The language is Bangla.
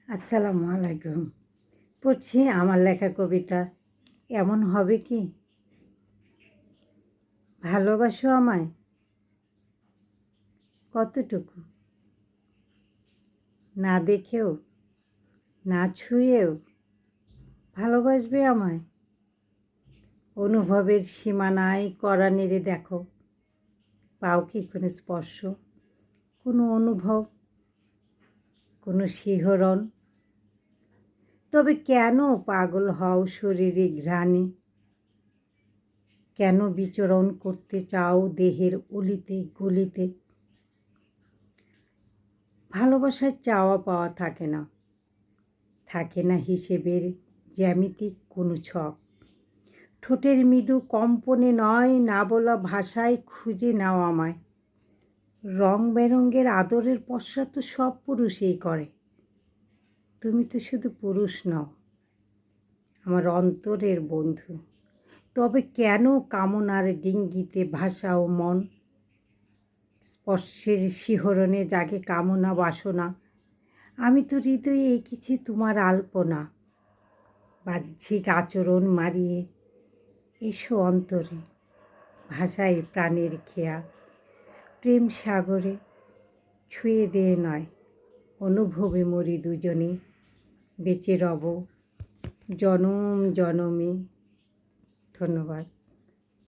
আসসালামু আলাইকুম। পড়ছি আমার লেখা কবিতা। এমন হবে কি? ভালোবাসো আমায় কতটুকু? না দেখেও, না ছুঁয়েও ভালোবাসবে আমায়? অনুভবের সীমানায় কড়া নেড়ে দেখো, পাও কি কোনো স্পর্শ, কোনো অনুভব, কোনো শিহরণ? তবে কেন পাগল হও শরীরে ঘ্রাণে? কেন বিচরণ করতে চাও দেহের অলিতে গলিতে? ভালোবাসার চাওয়া পাওয়া থাকে না, থাকে না হিসেবের জ্যামিতিক কোনো ছক। ঠোঁটের মৃদু কম্পনে নয়, না বলা ভাষায় খুঁজে নাও আমায়। রং বেরঙের আদরের পশ্চাৎ তো সব পুরুষই করে, তুমি তো শুধু পুরুষ নও, আমার অন্তরের বন্ধু। তবে কেন কামনার ডিঙ্গিতে ভাসাও মন? স্পর্শের শিহরণে জাগে কামনা বাসনা, আমি তো হৃদয়ে এঁকেছি তোমার আলপনা। বাহ্যিক আচরণ মারিয়ে এসো অন্তরে, ভাষায় প্রাণের খেয়া। প্রেম সাগরে ছুঁয়ে দিয়ে নয়, অনুভবে মরি দুজনে, বেঁচে রব জনম জনমে। ধন্যবাদ।